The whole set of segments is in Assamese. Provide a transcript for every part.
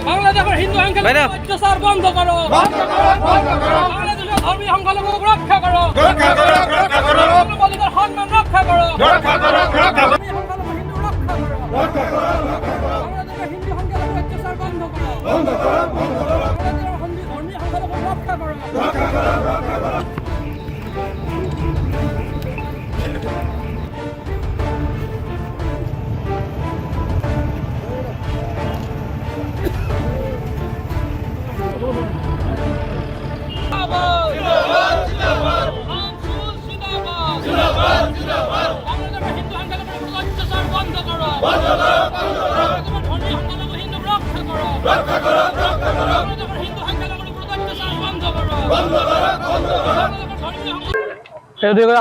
বাংলাদেশের হিন্দু অত্যাচার বন্ধ করো, বাংলাদেশের ধর্মীয় সংখ্যালঘুকে রক্ষা করো, মুসলমানদের সম্মান রক্ষা করো, হিন্দু রক্ষা করো, বাংলাদেশের হিন্দু সংখ্যালঘু অত্যাচার বন্ধ করো, বাংলাদেশের ধর্মীয় সংখ্যালঘু রক্ষা করো।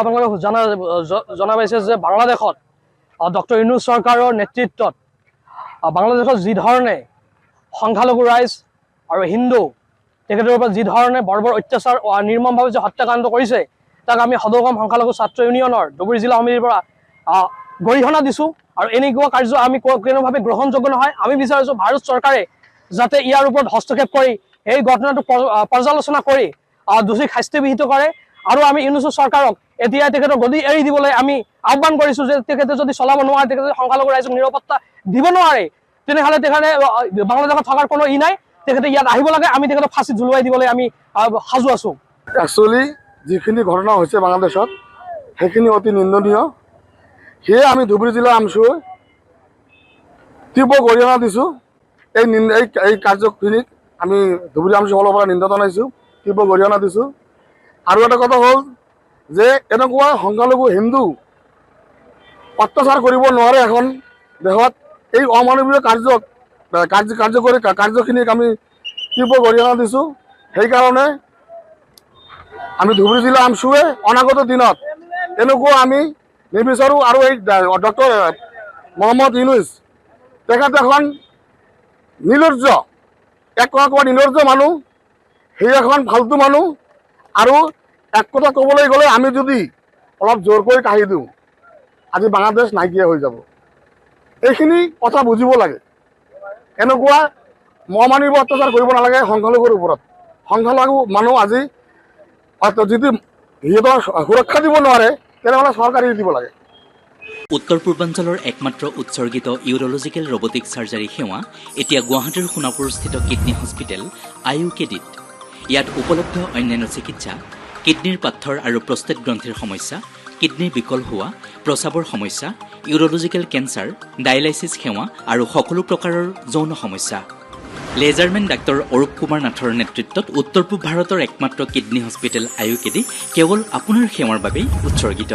আপোনালোকে জনা পাইছে যে বাংলাদেশত ডক্টৰ ইউনুছ চৰকাৰৰ নেতৃত্বত বাংলাদেশত যি ধৰণে সংখ্যালঘু ৰাইজ আৰু হিন্দু তেখেতৰ ওপৰত যি ধৰণে বৰ্বৰ অত্যাচাৰ নিৰ্মমভাৱে যে হত্যাকাণ্ড কৰিছে তাক আমি সদৌগম সংখ্যালঘু ছাত্ৰ ইউনিয়নৰ ধুবুৰী জিলা সমিতিৰ পৰা গৰিহণা দিছোঁ। আৰু এনেকুৱা কাৰ্য আমি কোনোভাৱে গ্ৰহণযোগ্য নহয়। আমি বিচাৰিছোঁ ভাৰত চৰকাৰে যাতে ইয়াৰ ওপৰত হস্তক্ষেপ কৰি এই ঘটনাটো পৰ্যালোচনা কৰি দোষীক শাস্তি বিহিত কৰে। আৰু আমি ইউনুছ চৰকাৰক এতিয়া তেখেতক গদি এৰি দিবলৈ আমি আহ্বান কৰিছোঁ যে তেখেতে যদি চলাব নোৱাৰে, তেখেতে সংখ্যালঘু ৰাইজক নিৰাপত্তা দিব নোৱাৰে, তেনেহ'লে তেখেতে বাংলাদেশত থকাৰ কোনো নাই, তেখেতে ইয়াত আহিব লাগে। আমি তেখেতক ফাঁচীত ঝুলুৱাই দিবলৈ আমি সাজু আছোঁ। একচুৱেলি যিখিনি ঘটনা হৈছে বাংলাদেশত সেইখিনি অতি নিন্দনীয়। সেয়ে আমি ধুবুৰী জিলা আমছুৱে তীব্ৰ গৰিহণা দিছোঁ। এই কাৰ্যখিনিক আমি ধুবুৰী আমছু ফালৰ পৰা নিন্দা জনাইছোঁ, তীব্ৰ গৰিহণা দিছোঁ। আৰু এটা কথা হ'ল যে এনেকুৱা সংখ্যালঘু হিন্দু অত্যাচাৰ কৰিব নোৱাৰে এখন দেশত। এই অমানৱীয় কাৰ্যখিনিক আমি তীব্ৰ গৰিহণা দিছোঁ। সেইকাৰণে আমি ধুবুৰী জিলা আমছুৱে অনাগত দিনত এনেকুৱা আমি নিবিচাৰোঁ। আৰু এই ডক্টৰ মহম্মদ ইউনুছ তেখেত এখন নিৰ্লজ্জ, এক কথা কোৱা নিৰ্লজ্জ মানুহ, সেই এখন ফাল্টু মানুহ। আৰু এক কথা ক'বলৈ গ'লে আমি যদি অলপ জোৰকৈ কাঢ়ি দিওঁ আজি বাংলাদেশ নাইকিয়া হৈ যাব। এইখিনি কথা বুজিব লাগে। এনেকুৱা মহামানৱীয় অত্যাচাৰ কৰিব নালাগে সংখ্যালঘুৰ ওপৰত। সংখ্যালঘু মানুহ আজি যদি সিহঁতৰ সুৰক্ষা দিব নোৱাৰে তেনেহ'লে চৰকাৰে দিব লাগে। উত্তৰ পূৰ্বাঞ্চলৰ একমাত্ৰ উৎসৰ্গিত ইউৰলজিকেল ৰবটিক চাৰ্জাৰী সেৱা এতিয়া গুৱাহাটীৰ সোণাপুৰস্থিত কিডনী হস্পিটেল IUKDত। ইয়াত উপলব্ধ অন্যান্য চিকিৎসা কিডনীৰ পাথৰ আৰু প্ৰষ্টেট গ্ৰন্থিৰ সমস্যা, কিডনী বিকল হোৱা, প্ৰস্ৰাৱৰ সমস্যা, ইউৰলজিকেল কেঞ্চাৰ, ডায়েলাইচিছ সেৱা আৰু সকলো প্ৰকাৰৰ যৌন সমস্যা। লেজাৰমেন ডাক্তৰ অৰূপ কুমাৰ নাথৰ নেতৃত্বত উত্তৰ পূব ভাৰতৰ একমাত্ৰ কিডনী হস্পিটেল IUKD কেৱল আপোনাৰ সেৱাৰ বাবেই উৎসৰ্গিত।